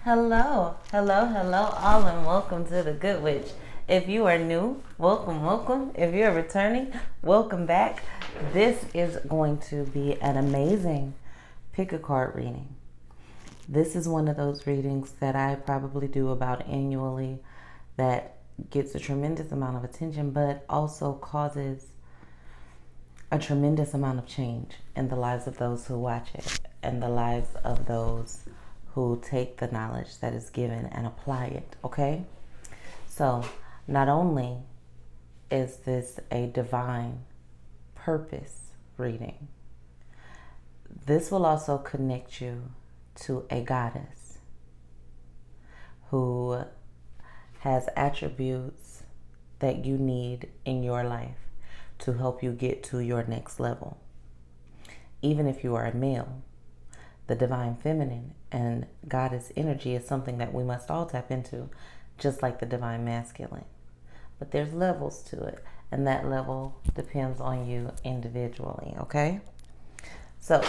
Hello, hello, hello, all, and welcome to the Good Witch. If you are new, welcome, welcome. If you're returning, welcome back. This is going to be an amazing pick a card reading. This is one of those readings that I probably do about annually that gets a tremendous amount of attention, but also causes a tremendous amount of change in the lives of those who watch it and the lives of those who take the knowledge that is given and apply it, okay? So, not only is this a divine purpose reading, this will also connect you to a goddess who has attributes that you need in your life to help you get to your next level. Even if you are a male, the divine feminine and goddess energy is something that we must all tap into, just like the divine masculine. But there's levels to it, and that level depends on you individually, okay? So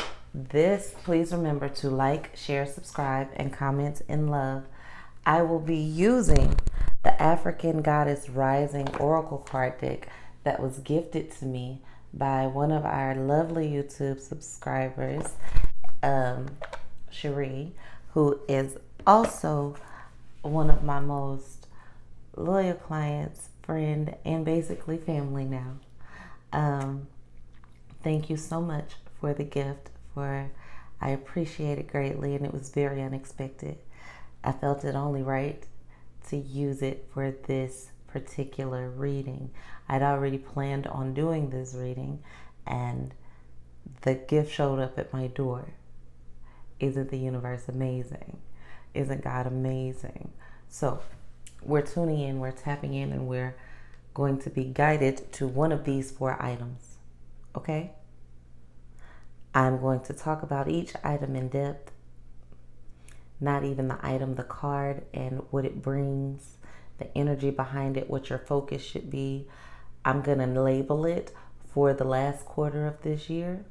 please remember to like, share, subscribe, and comment in love. I will be using the African Goddess Rising Oracle card deck that was gifted to me by one of our lovely YouTube subscribers, Cherie, who is also one of my most loyal clients, friend, and basically family now. Thank you so much for the gift. I appreciate it greatly, and it was very unexpected. I felt it only right to use it for this particular reading. I'd already planned on doing this reading, and the gift showed up at my door. Isn't the universe amazing? Isn't God amazing? So we're tuning in, we're tapping in, and we're going to be guided to one of these 4 items. Okay? I'm going to talk about each item in depth, not even the item, the card, and what it brings, the energy behind it, what your focus should be. I'm going to label it for the last quarter of this year,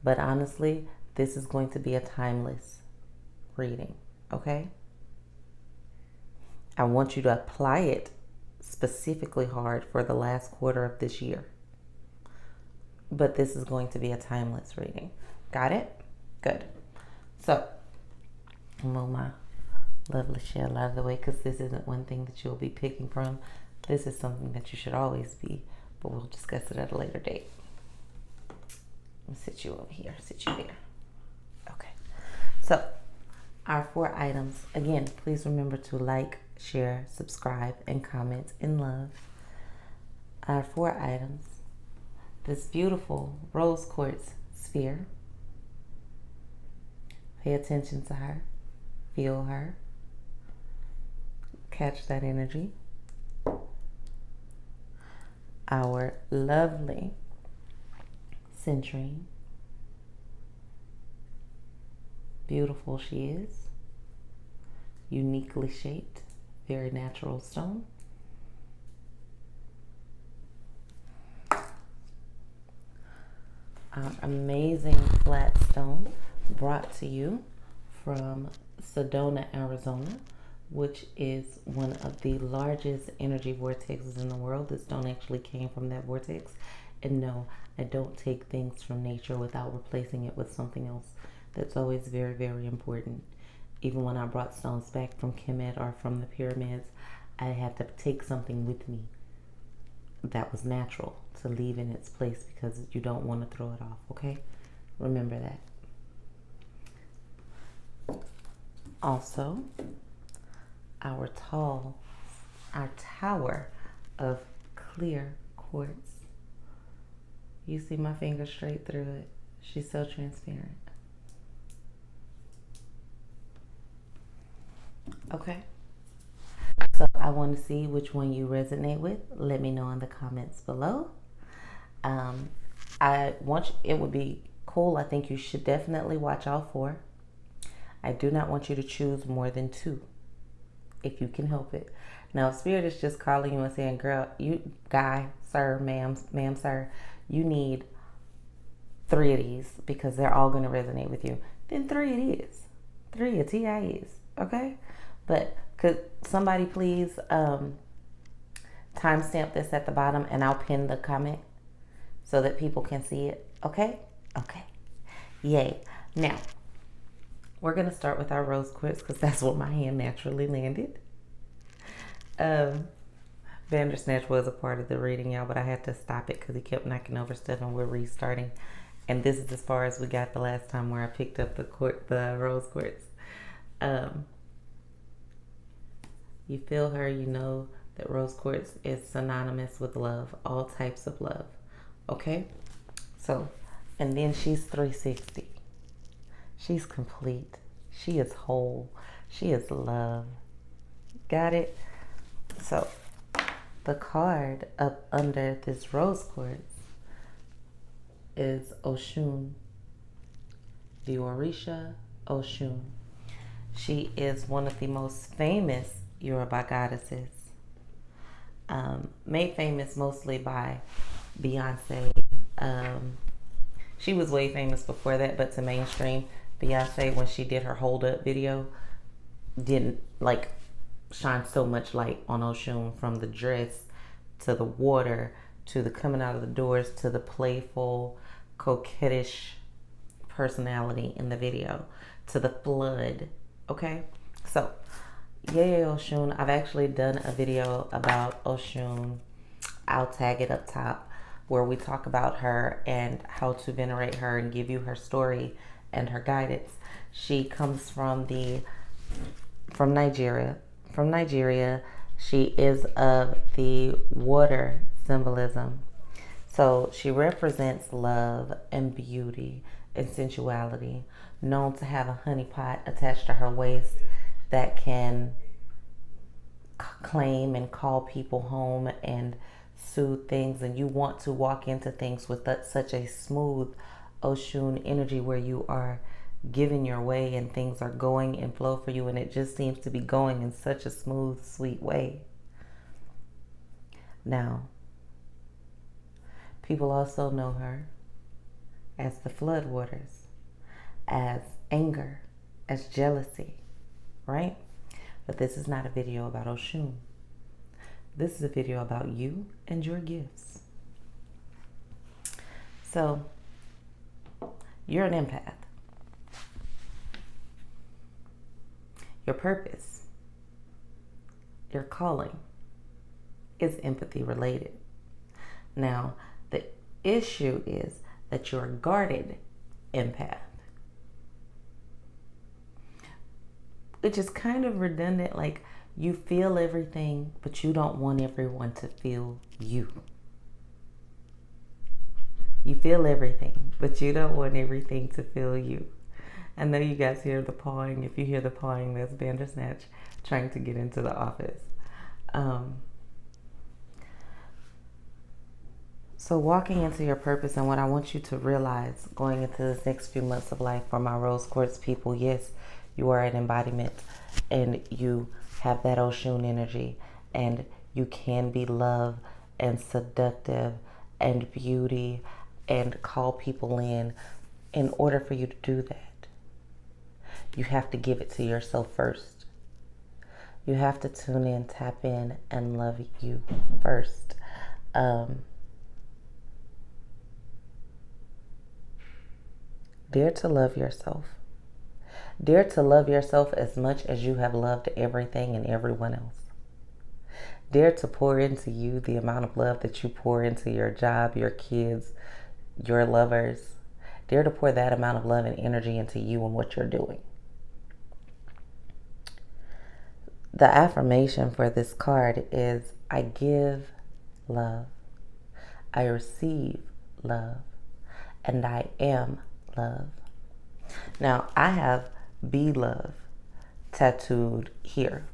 but honestly, this is going to be a timeless reading, okay? I want you to apply it specifically hard for the last quarter of this year. But this is going to be a timeless reading. Got it? Good. So, I'll move my lovely shell out of the way because this isn't one thing that you'll be picking from. This is something that you should always be, but we'll discuss it at a later date. Let me sit you over here, sit you there. Okay. So, our 4 items. Again, please remember to like, share, subscribe, and comment in love. Our 4 items. This beautiful rose quartz sphere. Pay attention to her. Feel her. Catch that energy. Our lovely citrine. Beautiful she is. Uniquely shaped. Very natural stone. Our amazing flat stone brought to you from Sedona, Arizona, which is one of the largest energy vortexes in the world. This stone actually came from that vortex. And no, I don't take things from nature without replacing it with something else. That's always very, very important. Even when I brought stones back from Kemet or from the pyramids, I had to take something with me that was natural to leave in its place because you don't want to throw it off, okay? Remember that. Also, our tower of clear quartz. You see my finger straight through it. She's so transparent. Okay. So I want to see which one you resonate with. Let me know in the comments below. It would be cool. I think you should definitely watch all 4. I do not want you to choose more than 2 if you can help it. Now, if Spirit is just calling you and saying, girl, you guy, sir, ma'am, sir, you need 3 of these because they're all going to resonate with you, then 3 it is. 3 of TI is. Okay? But could somebody please timestamp this at the bottom, and I'll pin the comment so that people can see it. Okay? Okay. Yay. Now, we're going to start with our rose quartz because that's where my hand naturally landed. Vandersnatch was a part of the reading, y'all, but I had to stop it because he kept knocking over stuff and we're restarting. And this is as far as we got the last time where I picked up the rose quartz. You feel her, you know that rose quartz is synonymous with love, all types of love. Okay? So, and then she's 360. She's complete. She is whole. She is love. Got it? So, the card up under this rose quartz is Oshun, the Orisha Oshun. She is one of the most famous Yoruba goddesses, made famous mostly by Beyonce. She was way famous before that, but to mainstream, Beyonce, when she did her Hold Up video, didn't like shine so much light on Oshun, from the dress to the water to the coming out of the doors to the playful, coquettish personality in the video to the flood. Okay, so yay Oshun. I've actually done a video about Oshun. I'll tag it up top, where we talk about her and how to venerate her and give you her story and her guidance. She comes from Nigeria. She is of the water symbolism. So she represents love and beauty and sensuality, known to have a honey pot attached to her waist that can claim and call people home and soothe things. And you want to walk into things with such a smooth Oshun energy, where you are giving your way and things are going in flow for you, and it just seems to be going in such a smooth, sweet way. Now, people also know her as the flood waters, as anger, as jealousy, right? But this is not a video about Oshun. This is a video about you and your gifts. So, you're an empath. Your purpose, your calling is empathy related. Now, the issue is that you're a guarded empath, which is kind of redundant. Like, you feel everything, but you don't want everyone to feel you. You feel everything, but you don't want everything to feel you. I know you guys hear the pawing. If you hear the pawing, that's Bandersnatch trying to get into the office. So walking into your purpose, and what I want you to realize going into this next few months of life for my rose quartz people, yes, you are an embodiment and you have that Oshun energy, and you can be love and seductive and beauty and call people in order for you to do that, you have to give it to yourself first. You have to tune in, tap in, and love you first. Dare to love yourself. Dare to love yourself as much as you have loved everything and everyone else. Dare to pour into you the amount of love that you pour into your job, your kids, your lovers. Dare to pour that amount of love and energy into you and what you're doing. The affirmation for this card is, I give love, I receive love, and I am love. Now, I have be love tattooed here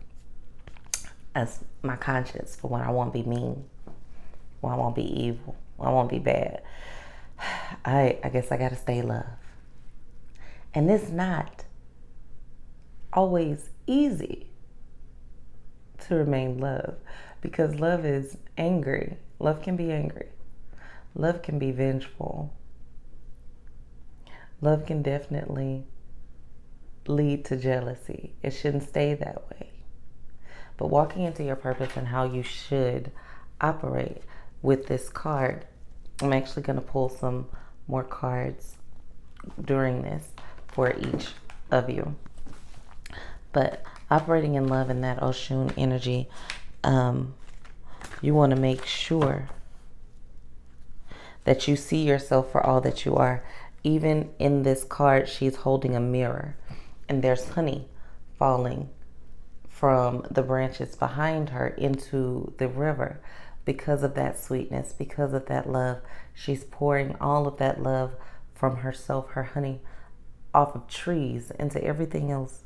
as my conscience for when I won't be mean, when I won't be evil, when I won't be bad. I guess I gotta stay love. And it's not always easy to remain love, because love is angry. Love can be angry. Love can be vengeful. Love can definitely lead to jealousy. It shouldn't stay that way. But walking into your purpose and how you should operate with this card, I'm actually going to pull some more cards during this for each of you. But operating in love in that Oshun energy, you want to make sure that you see yourself for all that you are. Even in this card, she's holding a mirror, and there's honey falling from the branches behind her into the river. Because of that sweetness, because of that love, she's pouring all of that love from herself, her honey, off of trees into everything else.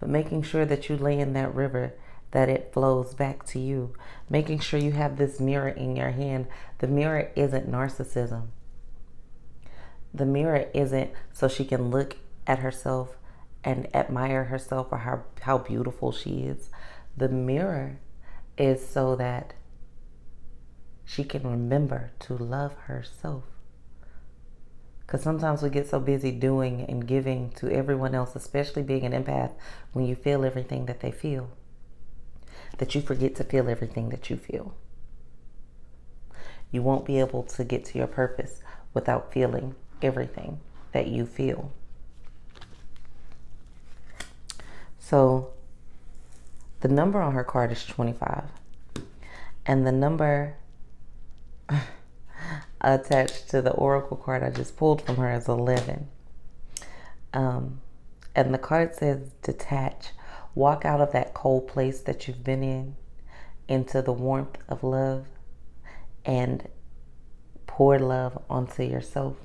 But making sure that you lay in that river, that it flows back to you. Making sure you have this mirror in your hand. The mirror isn't narcissism. The mirror isn't so she can look at herself and admire herself or how beautiful she is. The mirror is so that she can remember to love herself. Because sometimes we get so busy doing and giving to everyone else, especially being an empath, when you feel everything that they feel, that you forget to feel everything that you feel. You won't be able to get to your purpose without feeling everything that you feel. So the number on her card is 25. And the number attached to the oracle card I just pulled from her is 11. And the card says detach. Walk out of that cold place that you've been in into the warmth of love and pour love onto yourself.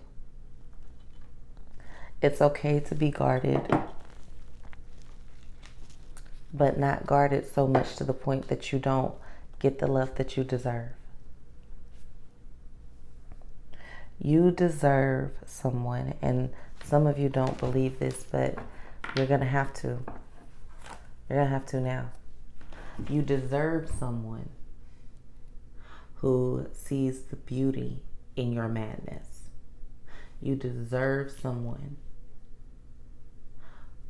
It's okay to be guarded, but not guarded so much to the point that you don't get the love that you deserve. You deserve someone, and some of you don't believe this, but you're going to have to. You're going to have to now. You deserve someone who sees the beauty in your madness. You deserve someone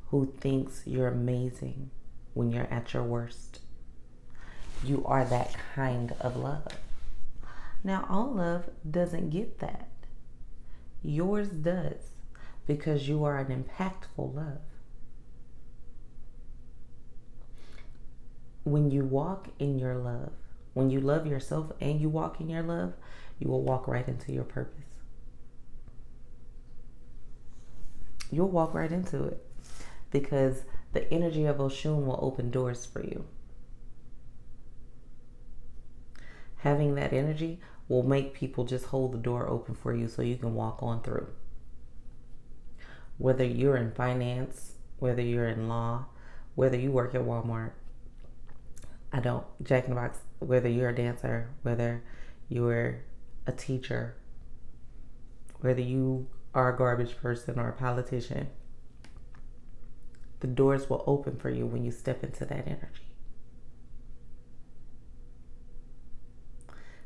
who thinks you're amazing when you're at your worst. You are that kind of love. Now, all love doesn't get that. Yours does, because you are an impactful love. When you walk in your love, when you love yourself and you walk in your love, you will walk right into your purpose. You'll walk right into it, because the energy of Oshun will open doors for you. Having that energy will make people just hold the door open for you so you can walk on through. Whether you're in finance, whether you're in law, whether you work at Walmart, Jack in the Box, whether you're a dancer, whether you're a teacher, whether you are a garbage person or a politician, the doors will open for you when you step into that energy.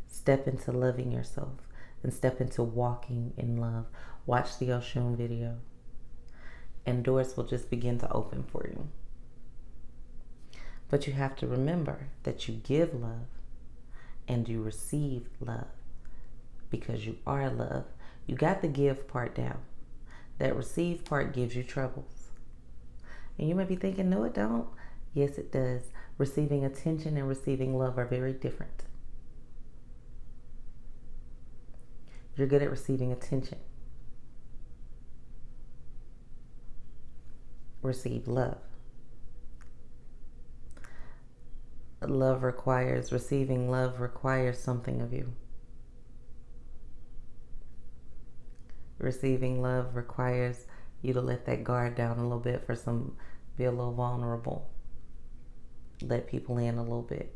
Step into loving yourself and step into walking in love. Watch the Oshun video and doors will just begin to open for you. But you have to remember that you give love and you receive love because you are love. You got the give part down. That receive part gives you troubles. And you may be thinking, no, it don't. Yes, it does. Receiving attention and receiving love are very different. You're good at receiving attention. Receive love. Receiving love requires something of you. Receiving love requires you to let that guard down a little bit be a little vulnerable. Let people in a little bit.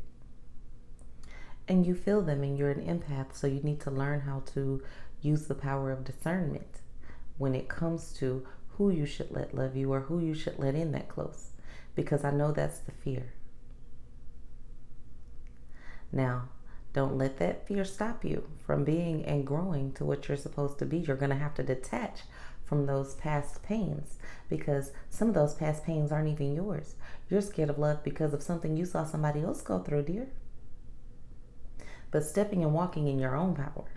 And you feel them and you're an empath, so you need to learn how to use the power of discernment when it comes to who you should let love you or who you should let in that close. Because I know that's the fear. Now, don't let that fear stop you from being and growing to what you're supposed to be. You're going to have to detach from those past pains, because some of those past pains aren't even yours. You're scared of love because of something you saw somebody else go through, dear. But stepping and walking in your own power,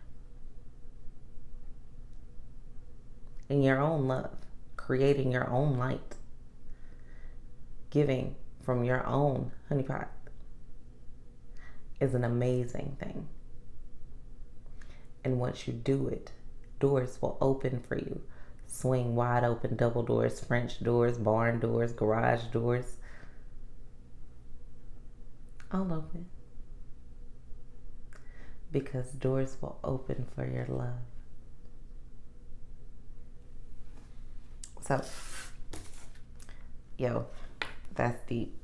in your own love, creating your own light, giving from your own honeypot is an amazing thing. And once you do it, doors will open for you. Swing wide open, double doors, French doors, barn doors, garage doors. All open. Because doors will open for your love. So, yo, that's deep.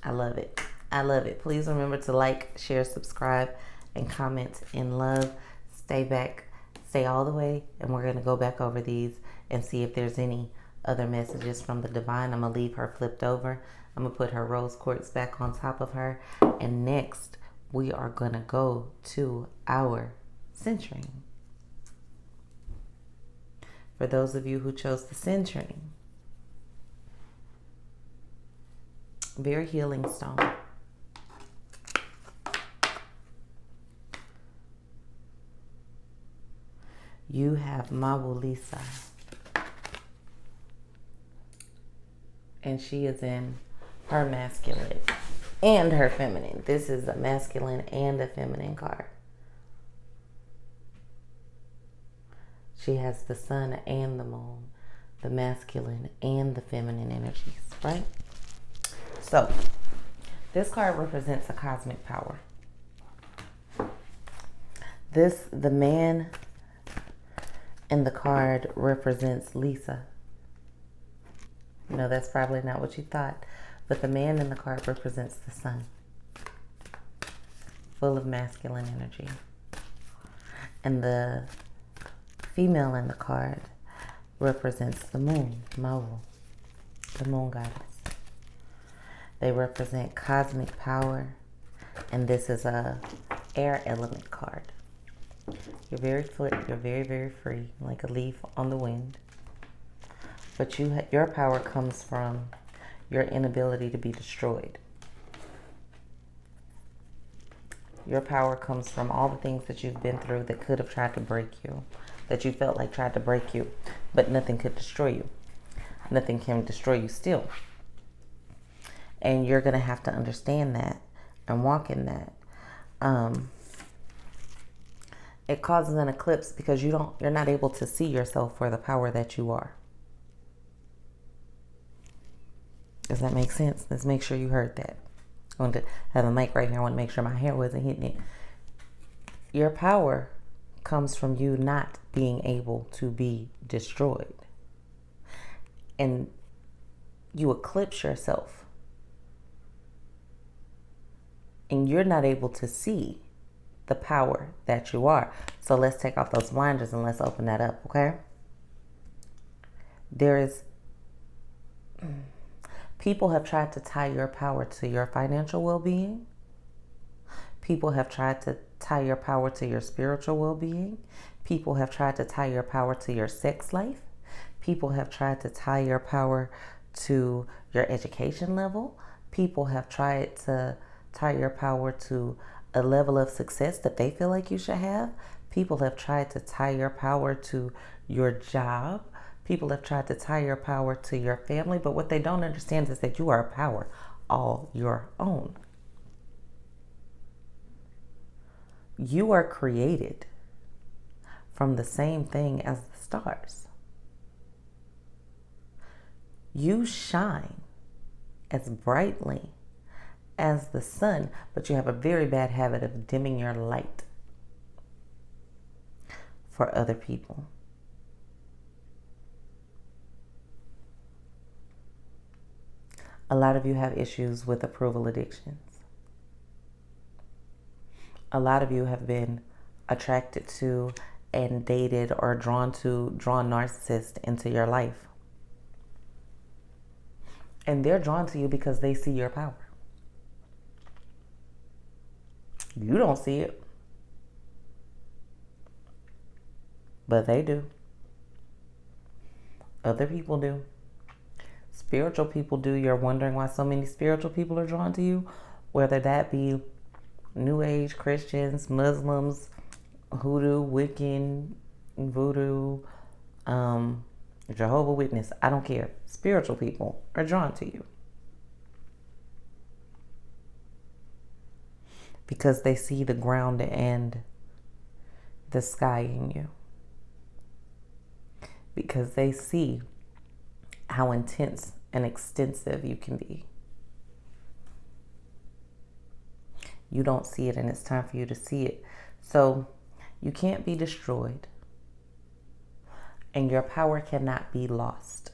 I love it. I love it. Please remember to like, share, subscribe, and comment in love. Stay back. Stay all the way. And we're going to go back over these and see if there's any other messages from the divine. I'm going to leave her flipped over. I'm going to put her rose quartz back on top of her. And next, we are going to go to our centering. For those of you who chose the centering, very healing stone. You have Mawulisa. And she is in her masculine and her feminine. This is a masculine and a feminine card. She has the sun and the moon, the masculine and the feminine energies, right? So, this card represents a cosmic power. The man in the card represents Lisa. No, that's probably not what you thought. But the man in the card represents the sun. Full of masculine energy. And the female in the card represents the moon, Mawu, the moon goddess. They represent cosmic power. And this is a air element card. You're very, very free, like a leaf on the wind. But your power comes from your inability to be destroyed. Your power comes from all the things that you've been through that could have tried to break you, that you felt like tried to break you, but nothing could destroy you. Nothing can destroy you still. And you're going to have to understand that and walk in that. It causes an eclipse because you're not able to see yourself for the power that you are. Does that make sense? Let's make sure you heard that. I want to have a mic right here. I want to make sure my hair wasn't hitting it. Your power comes from you not being able to be destroyed. And you eclipse yourself. And you're not able to see the power that you are. So let's take off those blinders and let's open that up, okay? People have tried to tie your power to your financial well-being. People have tried to tie your power to your spiritual well-being. People have tried to tie your power to your sex life. People have tried to tie your power to your education level. People have tried to tie your power to a level of success that they feel like you should have. People have tried to tie your power to your job. People have tried to tie your power to your family, but what they don't understand is that you are a power all your own. You are created from the same thing as the stars. You shine as brightly as the sun, but you have a very bad habit of dimming your light for other people. A lot of you have issues with approval addictions. A lot of you have been attracted to and dated or drawn narcissists into your life. And they're drawn to you because they see your power. You don't see it, but they do. Other people do. Spiritual people do. You're wondering why so many spiritual people are drawn to you, whether that be New Age Christians, Muslims, Hoodoo, Wiccan, Voodoo, Jehovah's Witness. I don't care. Spiritual people are drawn to you because they see the ground and the sky in you, because they see how intense and extensive you can be. You don't see it, and it's time for you to see it. So you can't be destroyed, and your power cannot be lost.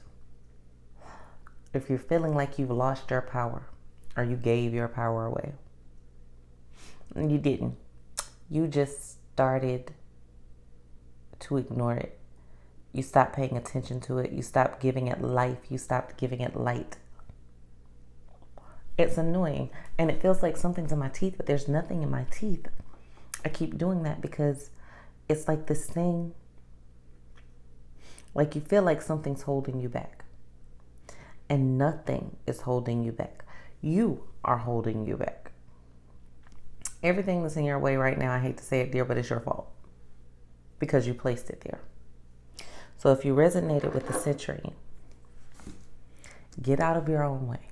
If you're feeling like you've lost your power, or you gave your power away, and you didn't. You just started to ignore it. You stopped paying attention to it. You stopped giving it life. You stopped giving it light. It's annoying, and it feels like something's in my teeth, but there's nothing in my teeth. I keep doing that because it's like this thing, like you feel like something's holding you back, and nothing is holding you back. You are holding you back. Everything that's in your way right now, I hate to say it, dear, but it's your fault because you placed it there. So if you resonated with the citrine, get out of your own way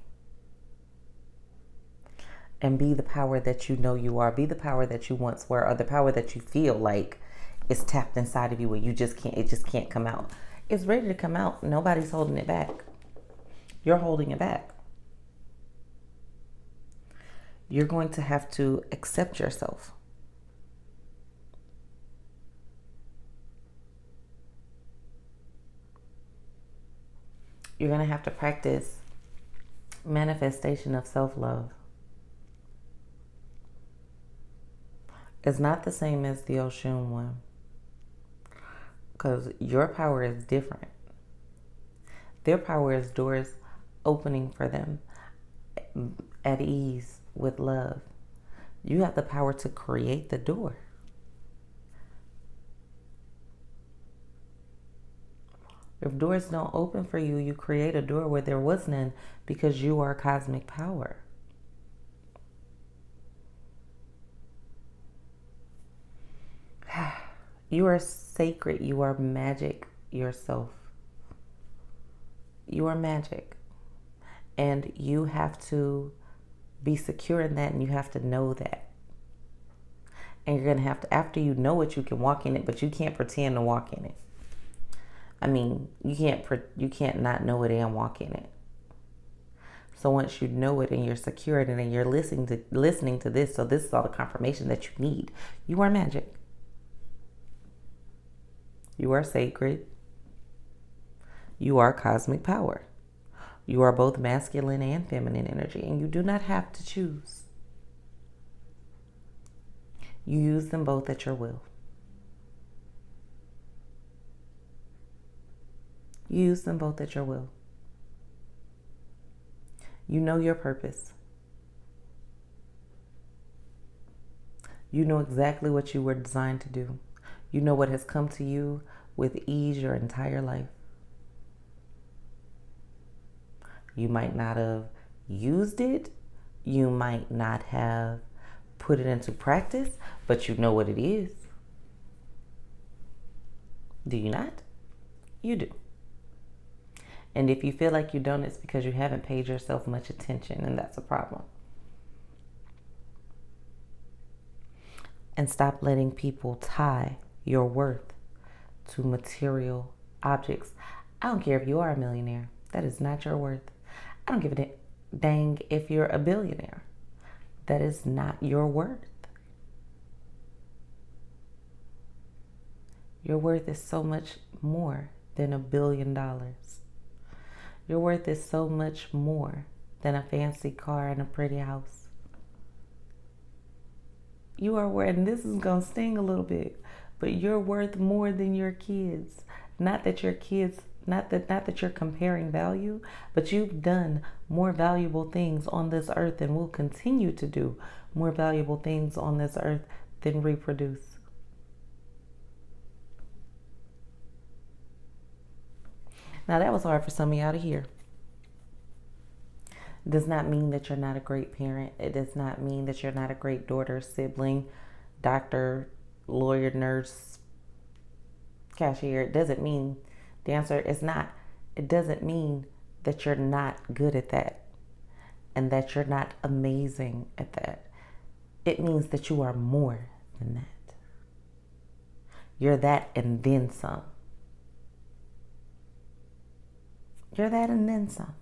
and be the power that you know you are. Be the power that you once were, or the power that you feel like is tapped inside of you where you just can't, it just can't come out. It's ready to come out. Nobody's holding it back. You're holding it back. You're going to have to accept yourself. You're going to have to practice manifestation of self-love. It's not the same as the Oshun one, because your power is different. Their power is doors opening for them at ease with love. You have the power to create the door. If doors don't open for you, you create a door where there was none, because you are cosmic power. You are sacred. You are magic yourself. You are magic. And you have to be secure in that, and you have to know that. And you're going to have to, after you know it, you can walk in it, but you can't pretend to walk in it. I mean, you can't not know it and walk in it. So once you know it and you're secure in it and you're listening to this, so this is all the confirmation that you need. You are magic. You are sacred. You are cosmic power. You are both masculine and feminine energy, and you do not have to choose. You use them both at your will. You use them both at your will. You know your purpose. You know exactly what you were designed to do. You know what has come to you with ease your entire life. You might not have used it. You might not have put it into practice, but you know what it is. Do you not? You do. And if you feel like you don't, it's because you haven't paid yourself much attention, and that's a problem. And stop letting people tie your worth to material objects. I don't care if you are a millionaire. That is not your worth. I don't give a dang if you're a billionaire. That is not your worth. Your worth is so much more than $1 billion. Your worth is so much more than a fancy car and a pretty house. You are worth, and this is going to sting a little bit, but you're worth more than your kids. Not that your kids, not that you're comparing value, but you've done more valuable things on this earth and will continue to do more valuable things on this earth than reproduce. Now, that was hard for some of y'all to hear. It does not mean that you're not a great parent. It does not mean that you're not a great daughter, sibling, doctor, lawyer, nurse, cashier. It doesn't mean, the answer is not. It doesn't mean that you're not good at that and that you're not amazing at that. It means that you are more than that. You're that and then some. You're that and then some.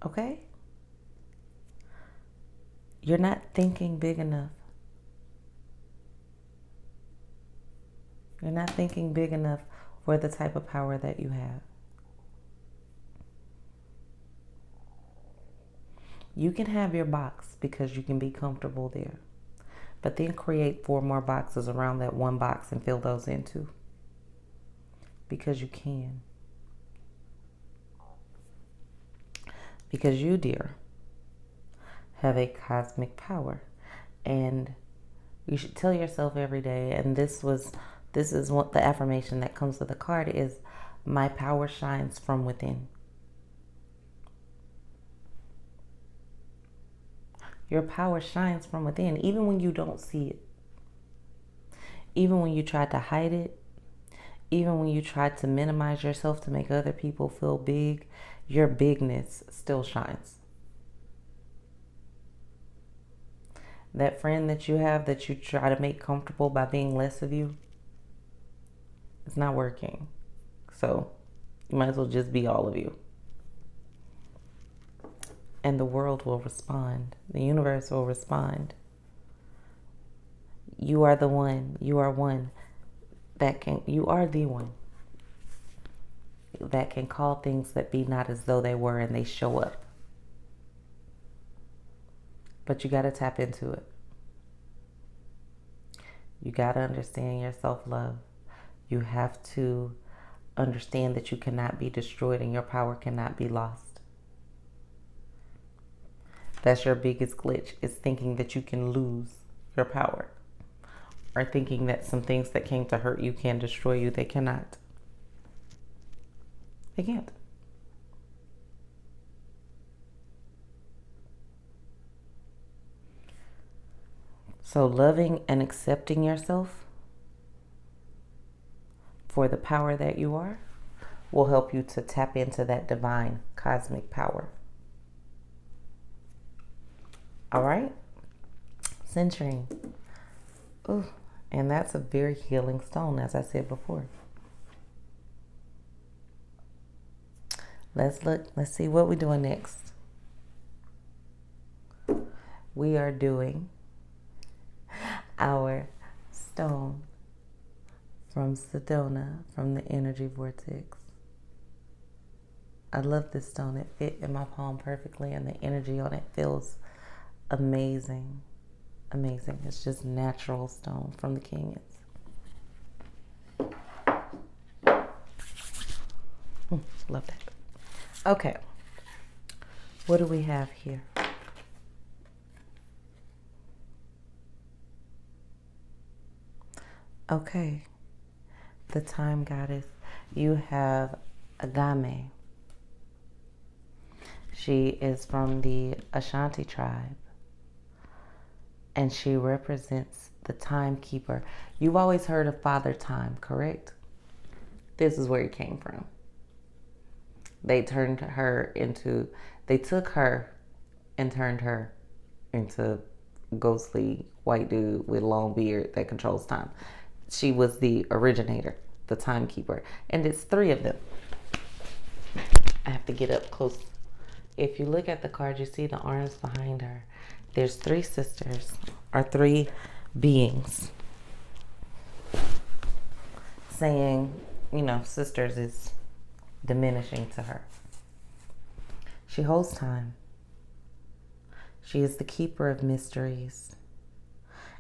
Okay? You're not thinking big enough. You're not thinking big enough for the type of power that you have. You can have your box because you can be comfortable there. But then create 4 more boxes around that one box and fill those in too. Because you can. Because you, dear, have a cosmic power. And you should tell yourself every day, and this is what the affirmation that comes with the card is, my power shines from within. Your power shines from within, even when you don't see it. Even when you try to hide it, even when you try to minimize yourself to make other people feel big, your bigness still shines. That friend that you have that you try to make comfortable by being less of you, it's not working. So you might as well just be all of you. And the world will respond. The universe will respond. You are the one. You are one that can, you are the one that can call things that be not as though they were, and they show up. But you got to tap into it. You got to understand your self-love. You have to understand that you cannot be destroyed and your power cannot be lost. That's your biggest glitch, is thinking that you can lose your power, or thinking that some things that came to hurt you can destroy you. They cannot. They can't. So loving and accepting yourself for the power that you are will help you to tap into that divine cosmic power. All right? Centering. Ooh, and that's a very healing stone, as I said before. Let's look. Let's see what we're doing next. We are doing our stone from Sedona, from the energy vortex. I love this stone. It fit in my palm perfectly, and the energy on it feels amazing. Amazing. It's just natural stone from the Kenyans. Love that. Okay. What do we have here? Okay. The time goddess. You have Agame. She is from the Ashanti tribe, and she represents the timekeeper. You've always heard of Father Time, correct? This is where he came from. They took her and turned her into a ghostly white dude with a long beard that controls time. She was the originator, the timekeeper. And it's 3 of them. I have to get up close. If you look at the card, you see the arms behind her. There's 3 sisters, or 3 beings, saying, sisters is diminishing to her. She holds time. She is the keeper of mysteries.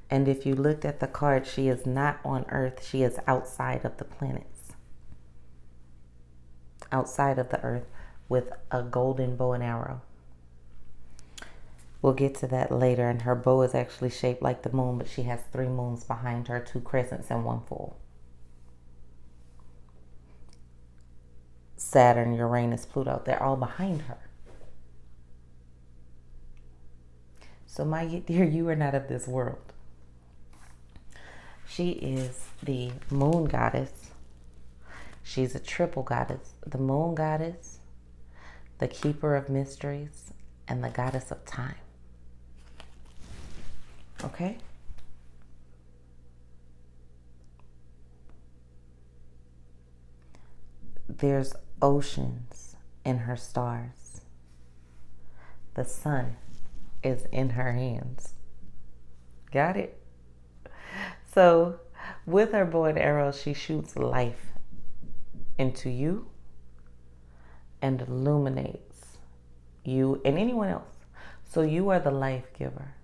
And if you looked at the card, she is not on Earth. She is outside of the planets. Outside of the Earth, with a golden bow and arrow. We'll get to that later. And her bow is actually shaped like the moon, but she has 3 moons behind her, 2 crescents and 1 full. Saturn, Uranus, Pluto, they're all behind her. So my dear, you are not of this world. She is the moon goddess. She's a triple goddess. The moon goddess, the keeper of mysteries, and the goddess of time. Okay? There's oceans in her stars. The sun is in her hands. Got it? So, with her bow and arrow, she shoots life into you and illuminates you and anyone else. So, you are the life giver.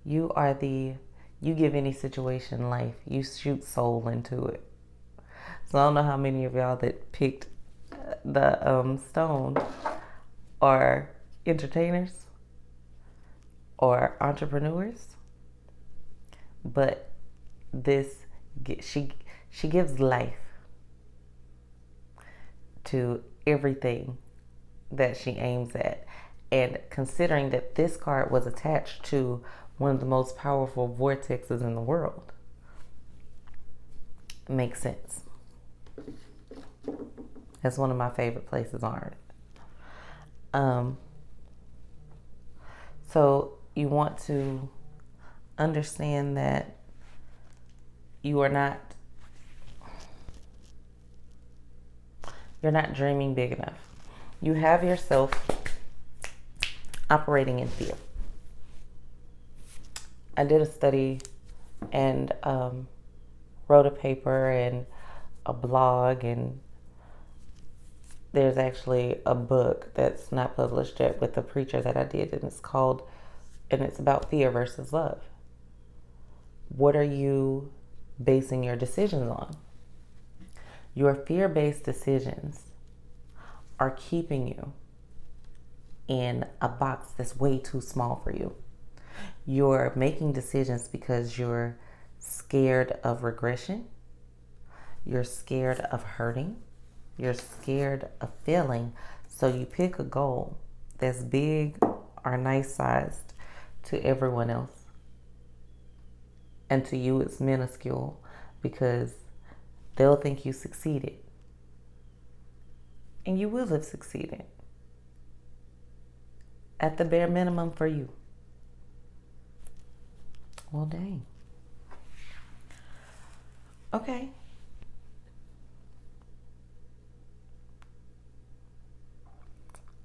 You give any situation life. You shoot soul into it. So, I don't know how many of y'all that picked the stone are entertainers or entrepreneurs, but she gives life to everything that she aims at. And considering that this card was attached to one of the most powerful vortexes in the world, it makes sense. That's one of my favorite places on earth. So you want to understand that you're not dreaming big enough. You have yourself operating in fear. I did a study and wrote a paper and a blog, and there's actually a book that's not published yet with a preacher that I did, and it's about fear versus love. What are you basing your decisions on? Your fear-based decisions are keeping you in a box that's way too small for you. You're making decisions because you're scared of regression. You're scared of hurting. You're scared of failing. So you pick a goal that's big or nice sized to everyone else. And to you, it's minuscule because they'll think you succeeded. And you will have succeeded. At the bare minimum for you. Well, dang. Okay.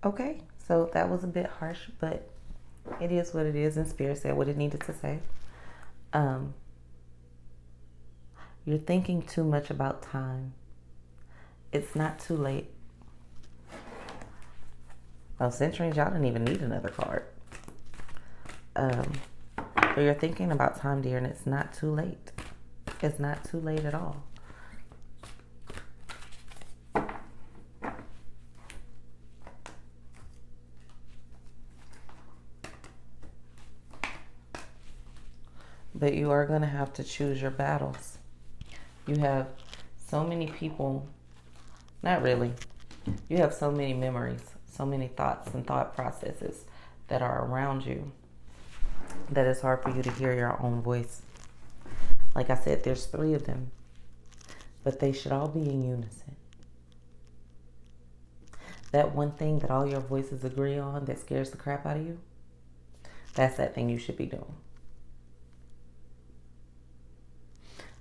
Okay, so that was a bit harsh, but it is what it is, and Spirit said what it needed to say. You're thinking too much about time. It's not too late. Oh, centuries, y'all didn't even need another card. But you're thinking about time, dear, and it's not too late. It's not too late at all. But you are going to have to choose your battles. You have so many people, not really. You have so many memories, so many thoughts and thought processes that are around you that it's hard for you to hear your own voice. Like I said, there's 3 of them, but they should all be in unison. That one thing that all your voices agree on that scares the crap out of you, that's that thing you should be doing.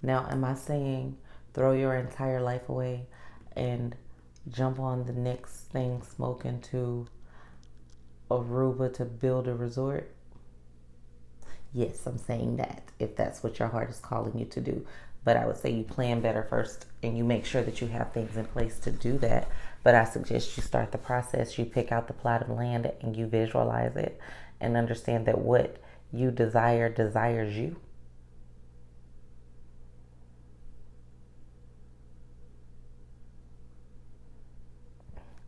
Now, am I saying throw your entire life away and jump on the next thing smoking to Aruba to build a resort? Yes, I'm saying that, if that's what your heart is calling you to do. But I would say you plan better first and you make sure that you have things in place to do that. But I suggest you start the process. You pick out the plot of land and you visualize it and understand that what you desire desires you.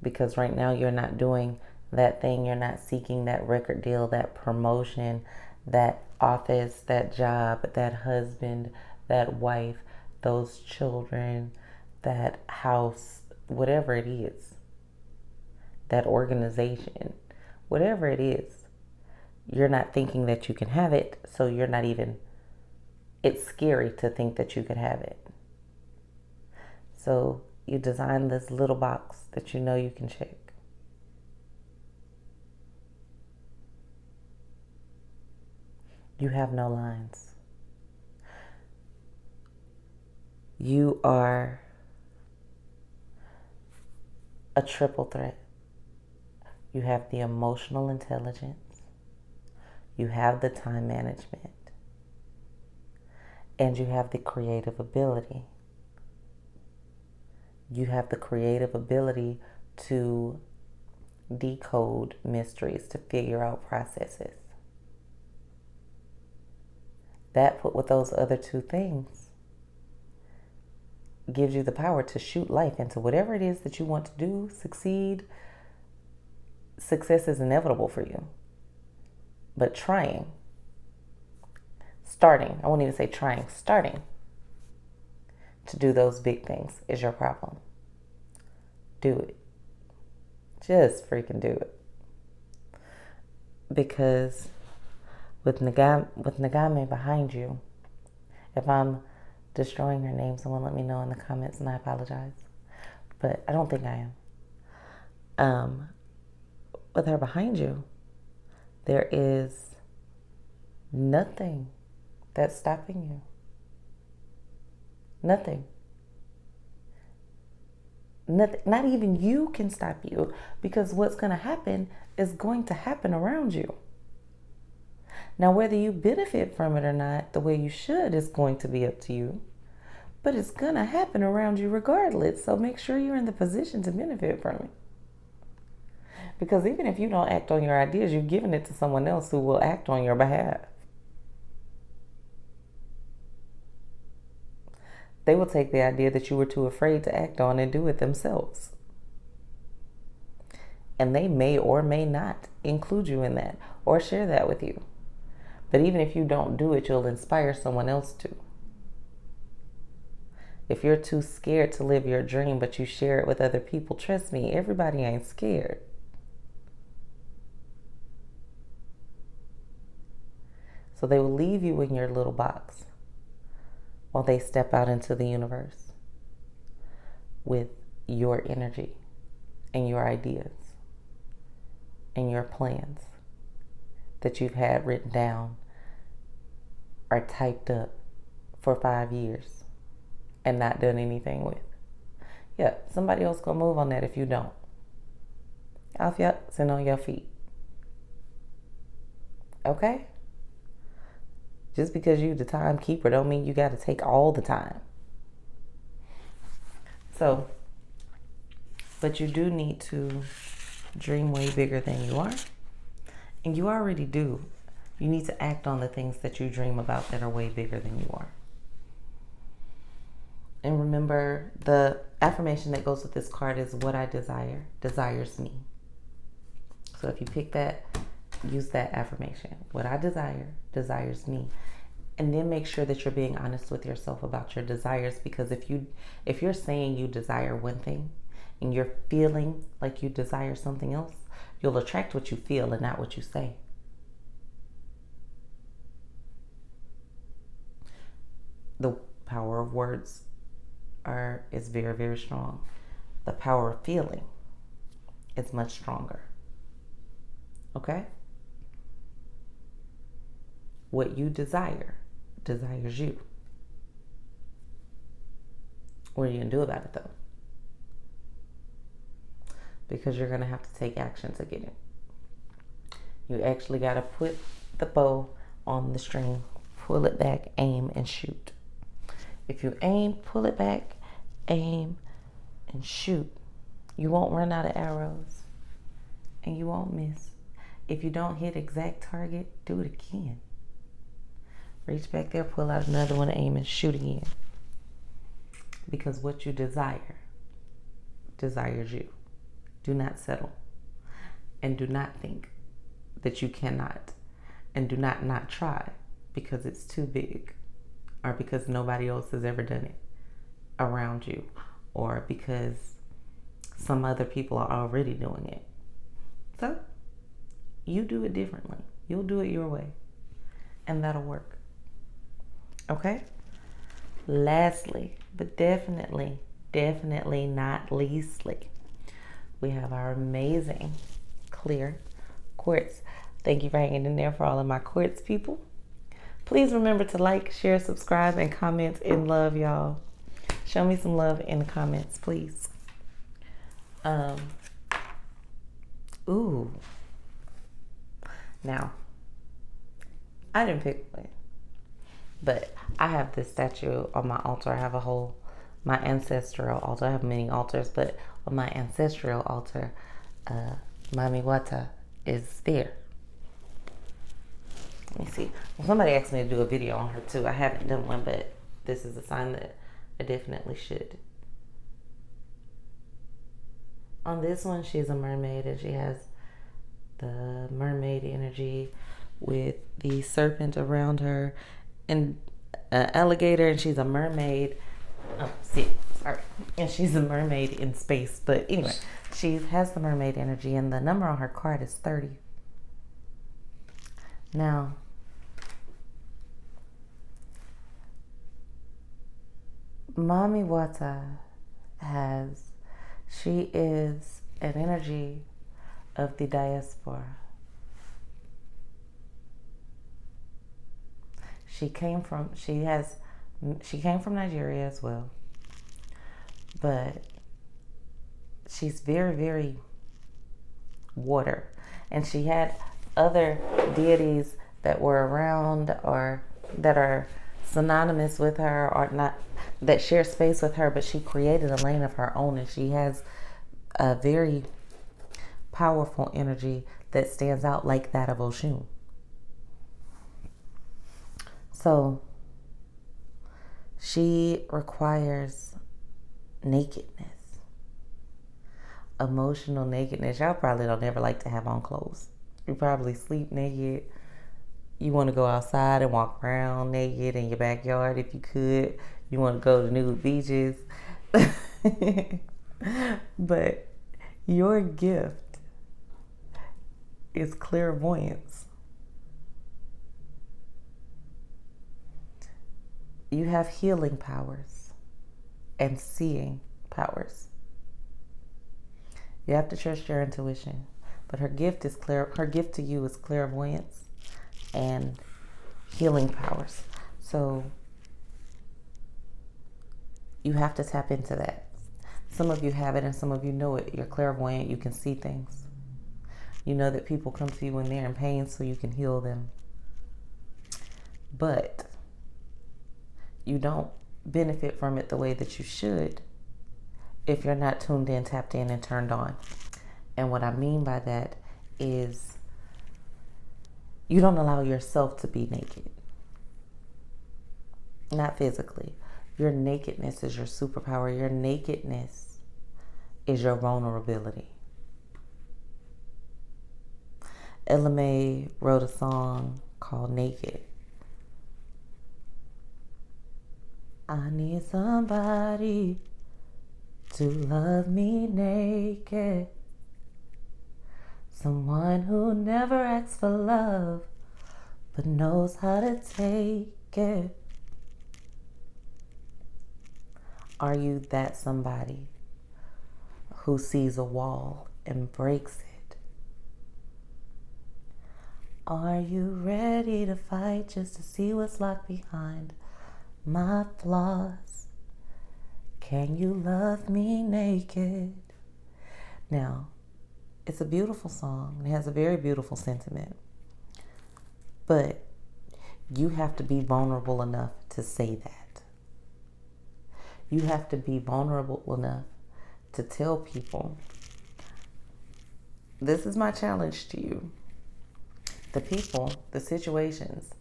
Because right now you're not doing that thing. You're not seeking that record deal, that promotion, that office, that job, that husband, that wife, those children, that house, whatever it is, that organization, whatever it is, you're not thinking that you can have it, so you're not even, it's scary to think that you could have it. So you design this little box that you know you can check. You have no lines. You are a triple threat. You have the emotional intelligence, you have the time management, and you have the creative ability. You have the creative ability to decode mysteries, to figure out processes. That put with those other two things gives you the power to shoot life into whatever it is that you want to do, succeed. Success is inevitable for you. But starting, I won't even say trying, starting to do those big things is your problem. Do it. Just freaking do it. Because with Nagame behind you, if I'm destroying her name, someone let me know in the comments and I apologize. But I don't think I am. With her behind you, there is nothing that's stopping you. Nothing. Nothing. Not even you can stop you, because what's going to happen is going to happen around you. Now, whether you benefit from it or not the way you should is going to be up to you, but it's going to happen around you regardless. So make sure you're in the position to benefit from it. Because even if you don't act on your ideas, you're giving it to someone else who will act on your behalf. They will take the idea that you were too afraid to act on and do it themselves. And they may or may not include you in that or share that with you. But even if you don't do it, you'll inspire someone else to. If you're too scared to live your dream, but you share it with other people, trust me, everybody ain't scared. So they will leave you in your little box while they step out into the universe with your energy and your ideas and your plans that you've had written down or typed up for 5 years and not done anything with. Yeah, somebody else gonna move on that if you don't. Off y'all, sit on your feet. Okay? Just because you the timekeeper don't mean you got to take all the time. So, but you do need to dream way bigger than you are. And you already do. You need to act on the things that you dream about that are way bigger than you are. And remember, the affirmation that goes with this card is what I desire desires me. So if you pick that, use that affirmation. What I desire desires me. And then make sure that you're being honest with yourself about your desires, because if you're saying you desire one thing and you're feeling like you desire something else, you'll attract what you feel and not what you say. The power of words is very, very strong. The power of feeling is much stronger. Okay? What you desires you. What are you going to do about it, though? Because you're going to have to take action to get it. You actually got to put the bow on the string, pull it back, aim, and shoot. If you aim, pull it back, aim, and shoot, you won't run out of arrows, and you won't miss. If you don't hit exact target, do it again. Reach back there, pull out another one, aim, and shoot again. Because what you desires you. Do not settle. And do not think that you cannot. And do not try because it's too big or because nobody else has ever done it around you or because some other people are already doing it. So you do it differently. You'll do it your way, and that'll work. Okay? Lastly, but definitely not leastly, we have our amazing clear quartz. Thank you for hanging in there for all of my quartz people. Please remember to like, share, subscribe, and comment in love, y'all. Show me some love in the comments, please. Ooh. Now, I didn't pick one, but I have this statue on my altar. I have my ancestral altar. I have many altars, but on my ancestral altar, Mami Wata is there. Let me see. Well, somebody asked me to do a video on her too. I haven't done one, but this is a sign that I definitely should. On this one, she's a mermaid, and she has the mermaid energy with the serpent around her and an alligator, and she's a mermaid. And she's a mermaid in space. But anyway, she has the mermaid energy, and the number on her card is 30. Now, Mami Wata she is an energy of the diaspora. She came from Nigeria as well. But she's very, very water. And she had other deities that were around or that are synonymous with her or not, that share space with her, but she created a lane of her own, and she has a very powerful energy that stands out like that of Oshun. So she requires nakedness, emotional nakedness. Y'all probably don't ever like to have on clothes. You probably sleep naked. You want to go outside and walk around naked in your backyard if you could. You want to go to nude beaches. But your gift is clairvoyance. You have healing powers and seeing powers. You have to trust your intuition. But her gift to you is clairvoyance and healing powers. So you have to tap into that. Some of you have it and some of you know it. You're clairvoyant. You can see things. You know that people come to you when they're in pain so you can heal them. But you don't benefit from it the way that you should if you're not tuned in, tapped in, and turned on. And what I mean by that is you don't allow yourself to be naked. Not physically. Your nakedness is your superpower. Your nakedness is your vulnerability. Ella Mai wrote a song called Naked. I need somebody to love me naked. Someone who never asks for love, but knows how to take it. Are you that somebody who sees a wall and breaks it? Are you ready to fight just to see what's locked behind my flaws? Can you love me naked? Now, it's a beautiful song. It has a very beautiful sentiment. But you have to be vulnerable enough to say that. You have to be vulnerable enough to tell people, this is my challenge to you. The people, the situations,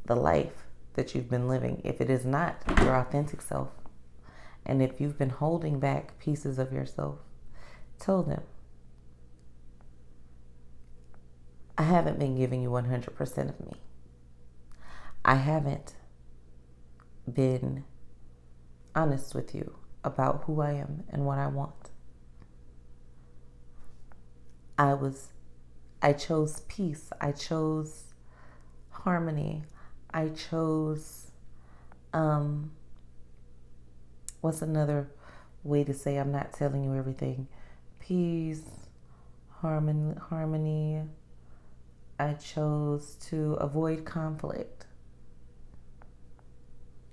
the life that you've been living, if it is not your authentic self, and if you've been holding back pieces of yourself, tell them, I haven't been giving you 100% of me. I haven't been honest with you about who I am and what I want. I chose peace. I chose harmony. I chose, what's another way to say I'm not telling you everything? Peace, harmony. I chose to avoid conflict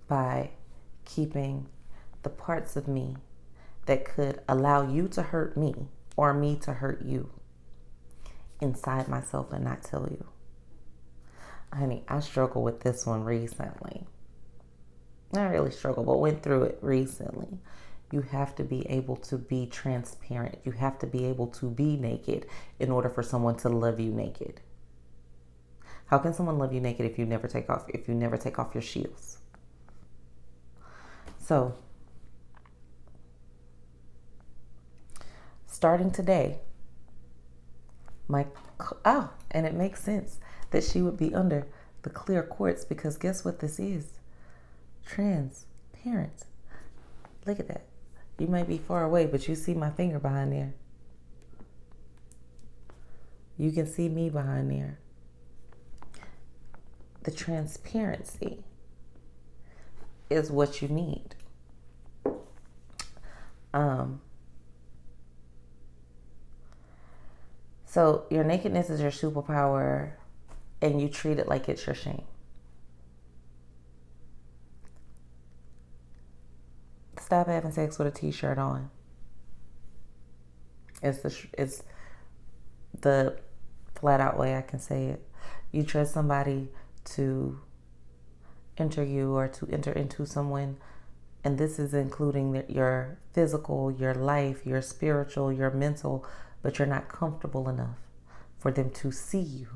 by keeping the parts of me that could allow you to hurt me or me to hurt you inside myself and not tell you. Honey, I struggled with this one recently. Not really struggled, but went through it recently. You have to be able to be transparent. You have to be able to be naked in order for someone to love you naked. How can someone love you naked if you never take off your shields? So, starting today, and it makes sense that she would be under the clear quartz, because guess what this is? Transparent. Look at that. You might be far away, but you see my finger behind there. You can see me behind there. The transparency is what you need. So your nakedness is your superpower, and you treat it like it's your shame. Stop having sex with a t-shirt on. It's the flat out way I can say it. You trust somebody to enter you or to enter into someone, and this is including your physical, your life, your spiritual, your mental, but you're not comfortable enough for them to see you.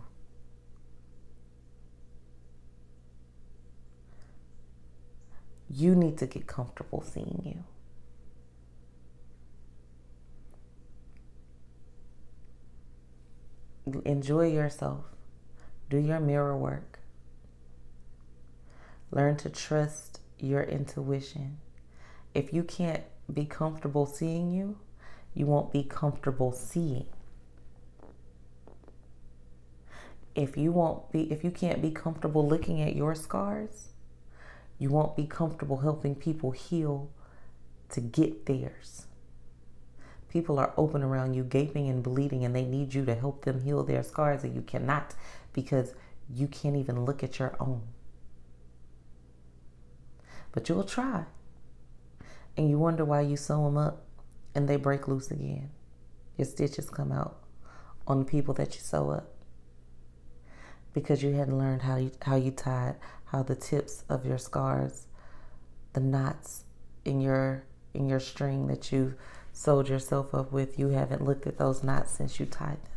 You need to get comfortable seeing you. Enjoy yourself. Do your mirror work. Learn to trust your intuition. If you can't be comfortable seeing you, you won't be comfortable seeing. If you can't be comfortable looking at your scars, you won't be comfortable helping people heal to get theirs. People are open around you, gaping and bleeding, and they need you to help them heal their scars, and you cannot, because you can't even look at your own. But you'll try, and you wonder why you sew them up and they break loose again. Your stitches come out on the people that you sew up, because you hadn't learned how the tips of your scars, the knots in your string that you sewed yourself up with, you haven't looked at those knots since you tied them,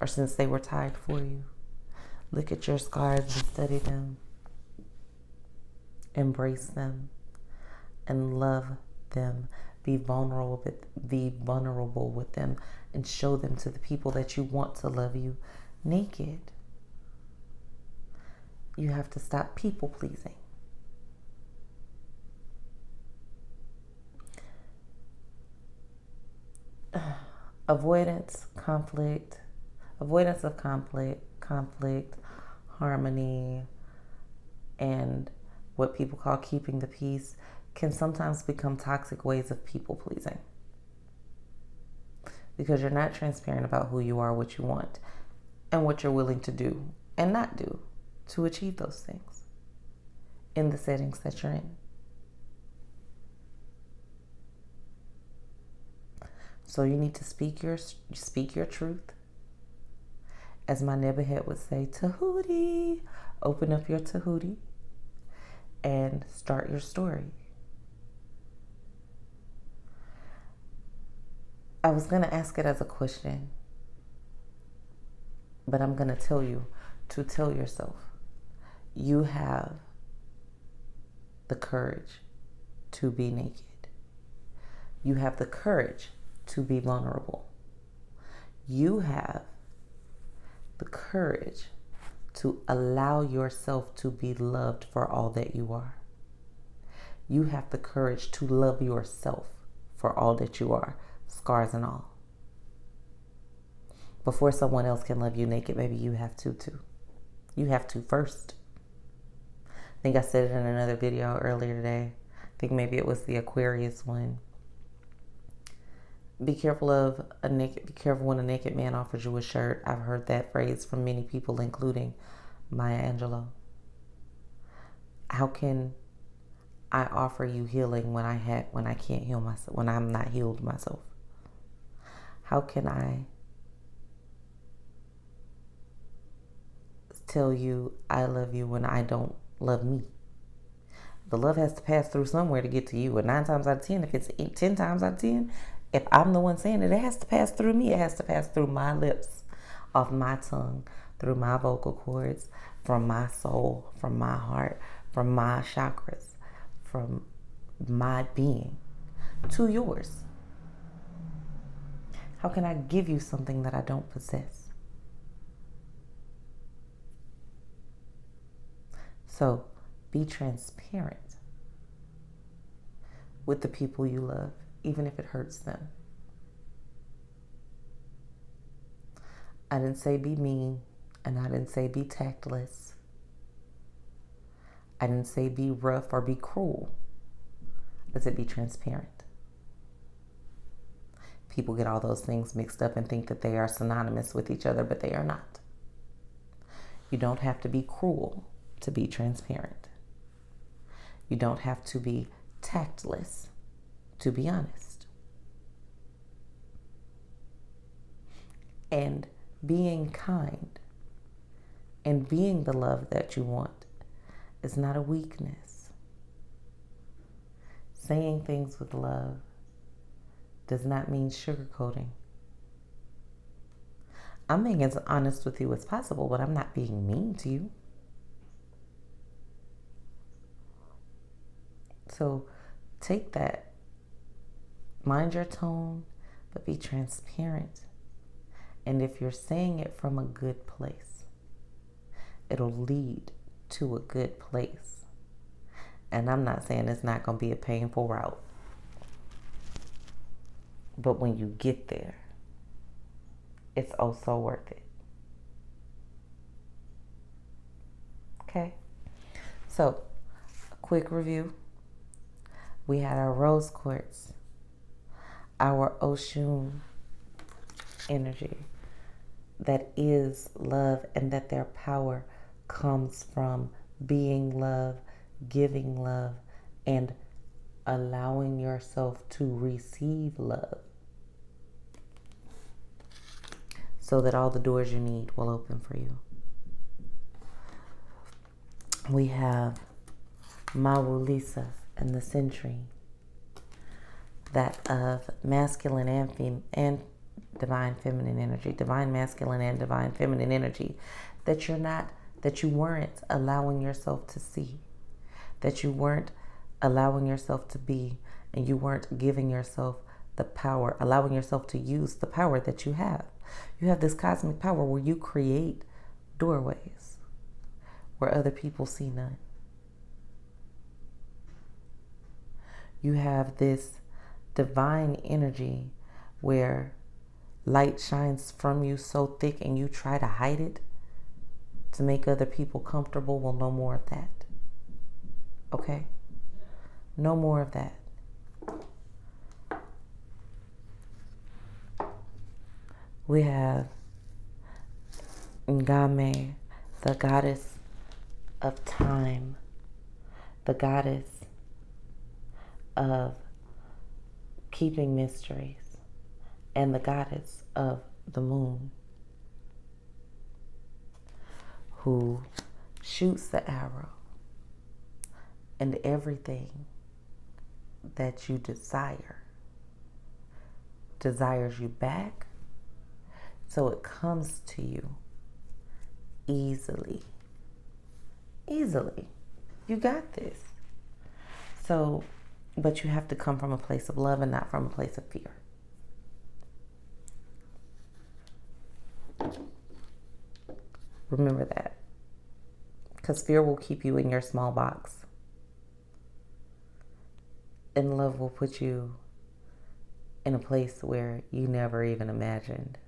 or since they were tied for you. Look at your scars and study them. Embrace them and love them. Be vulnerable with them, and show them to the people that you want to love you naked. You have to stop people pleasing. Avoidance of conflict, harmony, and what people call keeping the peace can sometimes become toxic ways of people pleasing, because you're not transparent about who you are, what you want, and what you're willing to do and not do to achieve those things in the settings that you're in. So you need to speak your truth. As my Nebuchadnezzar would say, Tahuti. Open up your Tahuti and start your story. I was going to ask it as a question, but I'm going to tell you to tell yourself you have the courage to be naked. You have the courage to be vulnerable. You have the courage to allow yourself to be loved for all that you are. you have the courage to love yourself for all that you are, scars and all. Before someone else can love you naked, baby, you have to too. You have to first. I think I said it in another video earlier today. I think maybe it was the Aquarius one. Be careful when a naked man offers you a shirt. I've heard that phrase from many people, including Maya Angelou. How can I offer you healing when I can't heal myself, when I'm not healed myself? How can I tell you I love you when I don't love me? The love has to pass through somewhere to get to you. And 9 times out of 10, if it's 10 times out of 10, if I'm the one saying it, it has to pass through me. It has to pass through my lips, off my tongue, through my vocal cords, from my soul, from my heart, from my chakras, from my being to yours. How can I give you something that I don't possess? So be transparent with the people you love, even if it hurts them. I didn't say be mean, and I didn't say be tactless. I didn't say be rough or be cruel. I said be transparent. People get all those things mixed up and think that they are synonymous with each other, but they are not. You don't have to be cruel to be transparent. You don't have to be tactless to be honest. And being kind and being the love that you want is not a weakness. Saying things with love does not mean sugarcoating. I'm being as honest with you as possible, but I'm not being mean to you. So take that. Mind your tone, but be transparent. And if you're saying it from a good place, it'll lead to a good place. And I'm not saying it's not going to be a painful route. But when you get there, it's oh so worth it. Okay? So, a quick review. We had our rose quartz, our Oshun energy that is love, and that their power comes from being love, giving love, and allowing yourself to receive love so that all the doors you need will open for you. We have Mawulisa and the Century, that of masculine and divine feminine energy, divine masculine and divine feminine energy, that you weren't allowing yourself to see, that you weren't allowing yourself to be, and you weren't giving yourself the power, allowing yourself to use the power that you have. You have this cosmic power where you create doorways where other people see none. You have this divine energy where light shines from you so thick and you try to hide it to make other people comfortable. Well, no more of that. Okay? No more of that. We have Ngame, the goddess of time, the goddess of keeping mysteries, and the goddess of the moon, who shoots the arrow, and everything that you desires you back, so it comes to you easily. You got this. So, but you have to come from a place of love and not from a place of fear. Remember that. Because fear will keep you in your small box. And love will put you in a place where you never even imagined.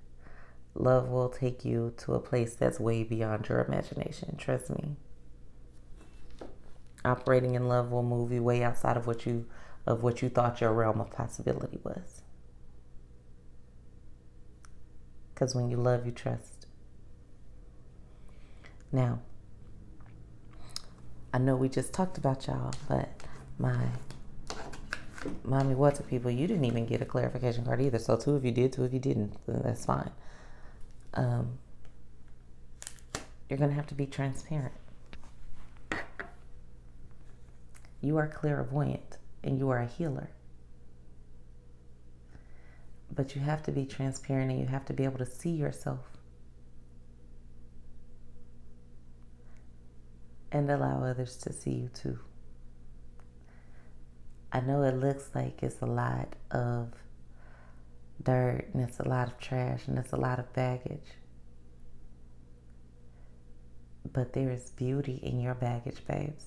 Love will take you to a place that's way beyond your imagination. Trust me. Operating in love will move you way outside of what you thought your realm of possibility was. Because when you love, you trust. Now, I know we just talked about y'all, but my mommy water people, you didn't even get a clarification card either. So 2 of you did, 2 of you didn't. That's fine. You're going to have to be transparent. You are clairvoyant and you are a healer. But you have to be transparent and you have to be able to see yourself and allow others to see you too. I know it looks like it's a lot of dirt and it's a lot of trash and it's a lot of baggage. But there is beauty in your baggage, babes.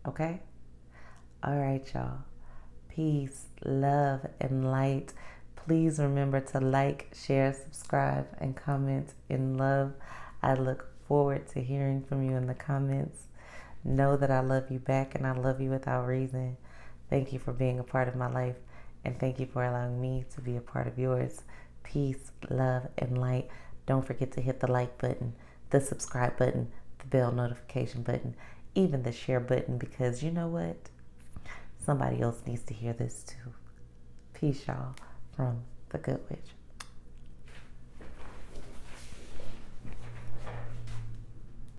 Okay? All right, y'all. Peace, love, and light. Please remember to like, share, subscribe, and comment in love. I look forward to hearing from you in the comments. Know that I love you back and I love you without reason. Thank you for being a part of my life and thank you for allowing me to be a part of yours. Peace, love, and light. Don't forget to hit the like button, the subscribe button, the bell notification button, even the share button, because you know what? Somebody else needs to hear this too. Peace, y'all, from the Good Witch.